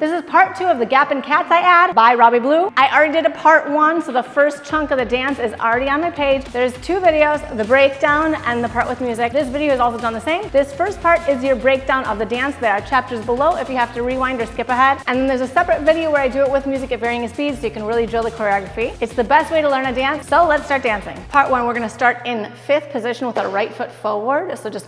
This is part 2 of the Gap and Katseye ad by Robbie Blue. I already did a part 1, so the first chunk of the dance is already on my page. There's 2 videos, the breakdown and the part with music. This video is also done the same. This first part is your breakdown of the dance. There are chapters below if you have to rewind or skip ahead. And then there's a separate video where I do it with music at varying speeds so you can really drill the choreography. It's the best way to learn a dance, so let's start dancing. Part 1, we're gonna start in 5th position with our right foot forward. So just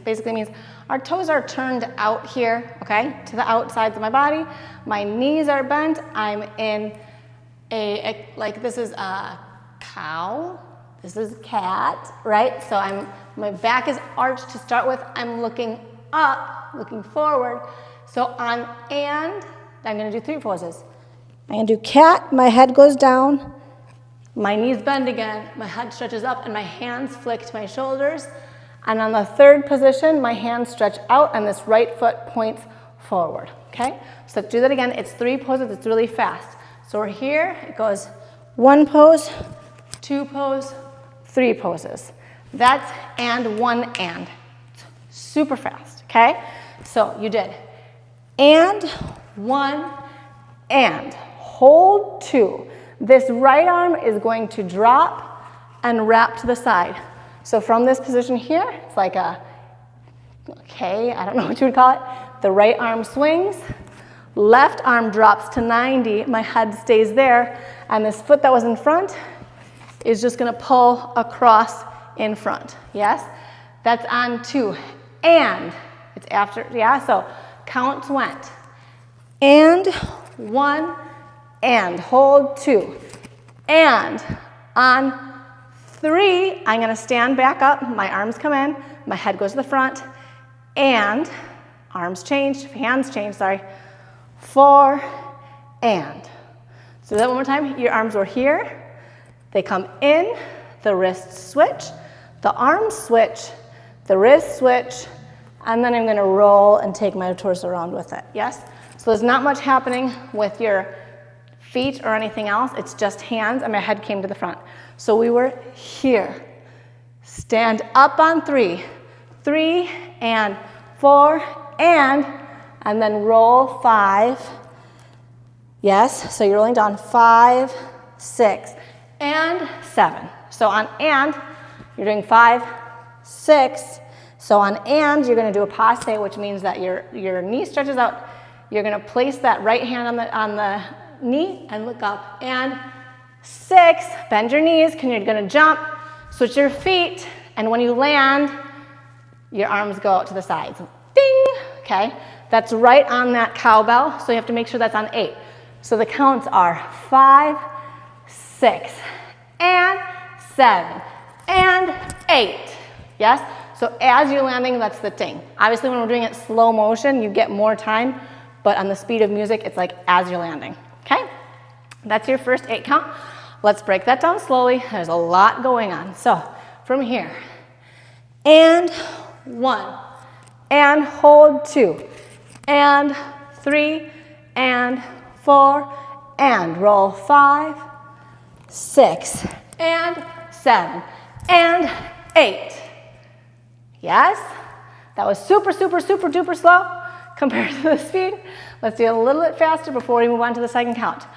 basically means our toes are turned out here, okay, to the outsides of my body. My knees are bent. I'm in like this is a cow, this is cat, right? So my back is arched to start with. I'm looking up, looking forward. So on and, I'm gonna do 3 poses. I'm gonna do cat, my head goes down, my knees bend again, my head stretches up, and my hands flick to my shoulders. And on the 3rd position, my hands stretch out and this right foot points forward, okay? So do that again. It's 3 poses, it's really fast. So we're here, it goes 1 pose, 2 pose, 3 poses. That's and 1 and. Super fast, okay? So you did and 1 and. Hold 2. This right arm is going to drop and wrap to the side. So from this position here, it's like a K, I don't know what you would call it. The right arm swings, left arm drops to 90, my head stays there, and this foot that was in front is just gonna pull across in front, yes? That's on 2, and it's after, yeah, so counts went. And 1, and hold 2, and on 3, I'm gonna stand back up, my arms come in, my head goes to the front, and arms change, hands change, sorry. 4, and. So do that one more time. Your arms were here, they come in, the wrists switch, the arms switch, the wrists switch, and then I'm gonna roll and take my torso around with it, yes? So there's not much happening with your feet or anything else, it's just hands and my head came to the front. So we were here. Stand up on 3, 3 and 4 and then roll 5. Yes, so you're rolling down 5, 6, and 7. So on and, you're doing 5, 6. So on and, you're gonna do a passe, which means that your knee stretches out. You're gonna place that right hand on the knee and look up. And 6, bend your knees, you're gonna jump, switch your feet, and when you land, your arms go out to the sides. Ding, okay? That's right on that cowbell, so you have to make sure that's on 8. So the counts are 5, 6, and 7, and 8, yes? So as you're landing, that's the thing. Obviously, when we're doing it slow motion, you get more time, but on the speed of music, it's like as you're landing, okay? That's your first 8 count. Let's break that down slowly. There's a lot going on. So from here, and 1, and hold 2, and 3, and 4, and roll 5, 6, and 7, and 8. Yes? That was super, super, super duper slow compared to the speed. Let's do it a little bit faster before we move on to the second count.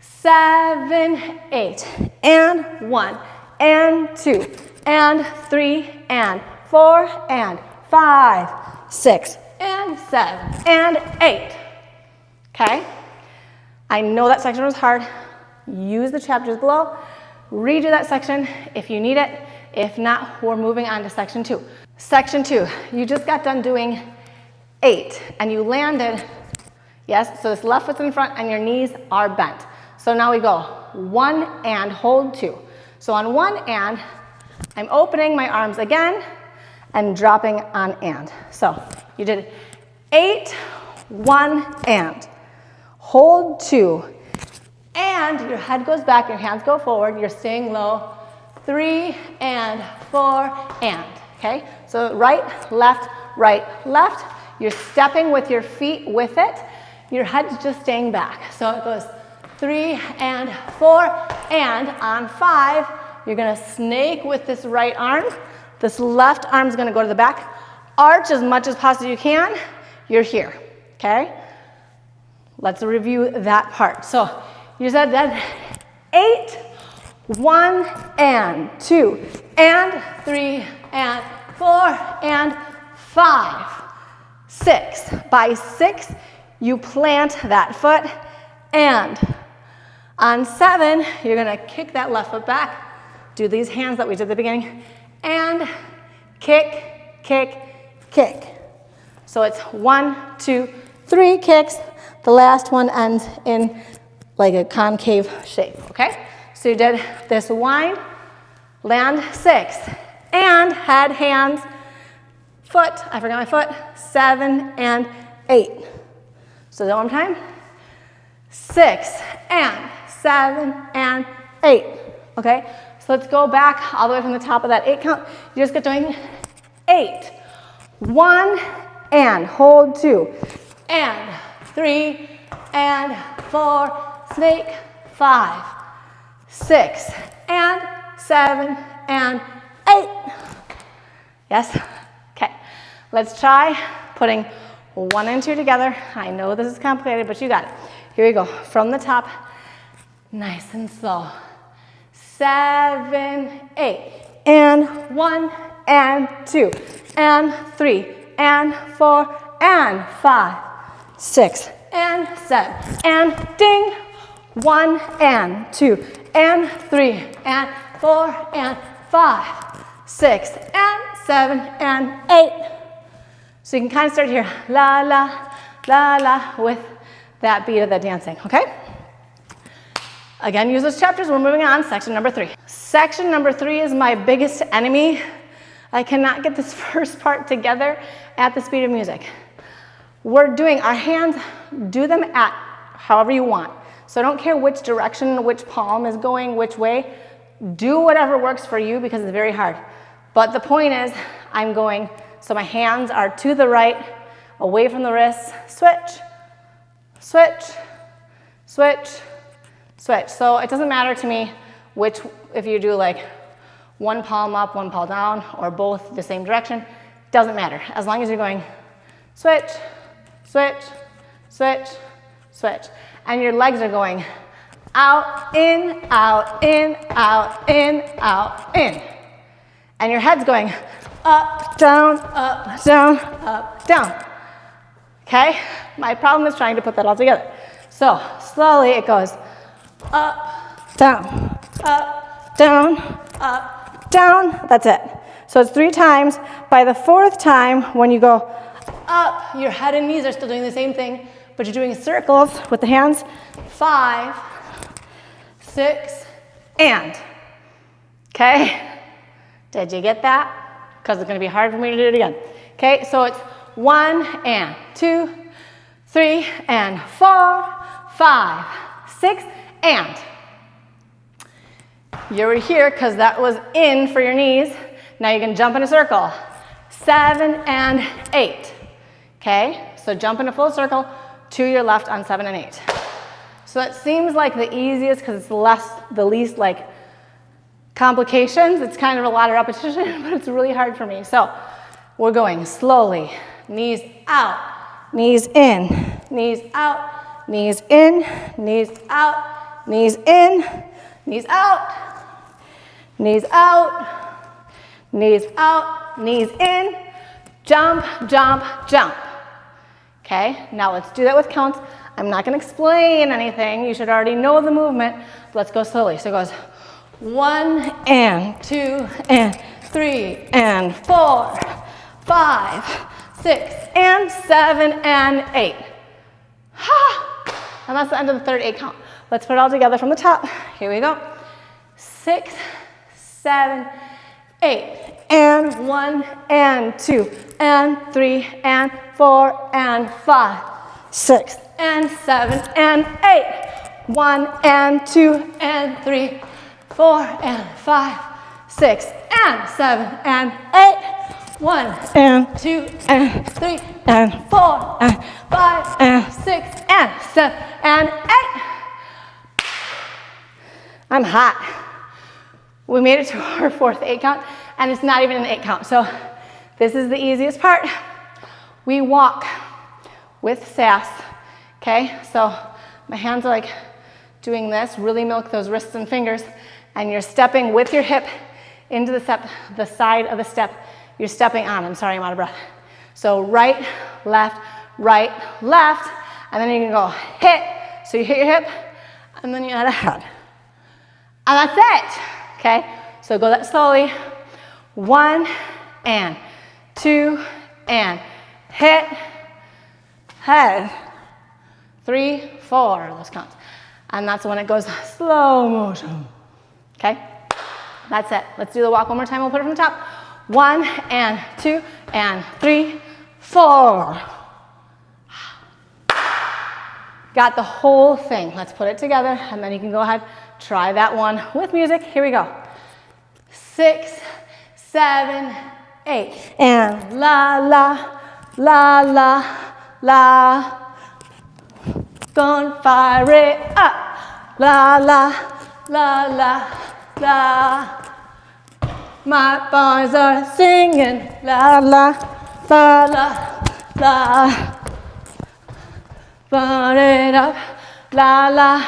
7, 8, and 1, and 2, and 3, and 4, and 5, 6, and 7, and 8. Okay? I know that section was hard. Use the chapters below. Redo that section if you need it. If not, we're moving on to section 2. Section 2, you just got done doing 8, and you landed, yes, so this left foot's in front and your knees are bent. So now we go 1 and hold 2. So on 1 and, I'm opening my arms again and dropping on and. So you did 8, 1 and, hold 2, and your head goes back, your hands go forward, you're staying low, 3 and 4 and, okay? So right, left, you're stepping with your feet with it, your head's just staying back. So it goes 3 and 4 and on 5, you're gonna snake with this right arm. This left arm's gonna go to the back. Arch as much as possible you can. You're here, okay? Let's review that part. So you said that 8, 1 and 2 and 3 and 4 and 5, 6. By 6, you plant that foot, and on 7, you're gonna kick that left foot back, do these hands that we did at the beginning, and kick, kick, kick. So it's 1, 2, 3 kicks. The last one ends in like a concave shape, okay? So you did this wind, land 6, and head, hands, foot, I forgot my foot, 7 and 8. So one more time, 6 and 7 and 8, okay? So let's go back all the way from the top of that 8 count. You just get doing 8, 1 and hold 2, and 3 and 4, snake, 5, 6 and 7 and 8. Yes? Okay. Let's try putting 1 and 2 together. I know this is complicated, but you got it. Here we go. From the top, nice and slow. 7, 8, and 1 and 2 and 3 and 4 and 5, 6 and 7 and ding, 1 and 2 and 3 and 4 and 5, 6 and 7 and 8. So you can kind of start here, la la, la la, with that beat of the dancing, okay? Again, use those chapters. We're moving on, section number 3. Section number 3 is my biggest enemy. I cannot get this first part together at the speed of music. We're doing our hands, do them at however you want. So I don't care which direction, which palm is going, which way. Do whatever works for you because it's very hard. But the point is, I'm going, so my hands are to the right, away from the wrists, switch, switch, switch, switch. So it doesn't matter to me which, if you do like one palm up, one palm down, or both the same direction, doesn't matter. As long as you're going switch, switch, switch, switch. And your legs are going out, in, out, in, out, in, out, in. And your head's going up, down, up, down, up, down. Okay? My problem is trying to put that all together. So slowly it goes up, down, up, down, up, down. That's it. So it's 3 times. By the 4th time, when you go up, your head and knees are still doing the same thing, but you're doing circles with the hands. 5, 6, and. Okay? Did you get that? Because it's going to be hard for me to do it again. Okay, so it's 1 and 2, 3 and 4, 5, 6, and. You're here because that was in for your knees. Now you can jump in a circle. 7 and 8. Okay, so jump in a full circle to your left on 7 and 8. So it seems like the easiest because it's the least like complications. It's kind of a lot of repetition, but it's really hard for me. So we're going slowly. Knees out, knees in, knees out, knees in, knees out, knees in, knees out, knees out, knees out, knees in, jump, jump, jump. Okay, now let's do that with counts. I'm not going to explain anything. You should already know the movement. Let's go slowly. So it goes 1 and 2 and 3 and 4, 5, 6 and 7 and 8. And that's the end of the third 8 count. Let's put it all together from the top. Here we go. 6, 7, 8, and 1 and 2 and 3 and 4 and 5, 6 and 7 and 8. 1 and 2 and 3, 4 and 5, 6 and 7 and 8. 1 and 2 and 3 and 4 and 5 and 6 and 7 and 8. I'm hot. We made it to our 4th 8 count, and it's not even an 8 count. So this is the easiest part. We walk with sass Okay, so my hands are like doing this, really milk those wrists and fingers, and you're stepping with your hip into the step, the side of the step you're stepping on. I'm sorry, I'm out of breath. So right, left, and then you can go hit. So you hit your hip, and then you add a head. And that's it, okay? So go that slowly. 1 and 2 and hit, head. 3, 4, those counts. And that's when it goes slow motion, okay? That's it. Let's do the walk one more time. We'll put it from the top. 1 and 2 and 3, 4. Got the whole thing. Let's put it together, and then you can go ahead, try that one with music. Here we go. 6, 7, 8. And la, la, la, la, la. Gonna fire it up. La, la, la, la, la. My boys are singing. La, la, la, la, la. Burn it up. La, la,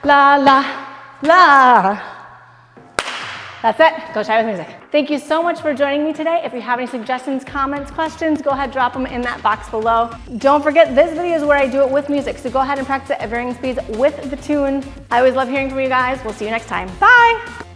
la, la, la. That's it. Go try with music. Thank you so much for joining me today. If you have any suggestions, comments, questions, go ahead, drop them in that box below. Don't forget, this video is where I do it with music, so go ahead and practice it at varying speeds with the tune. I always love hearing from you guys. We'll see you next time. Bye.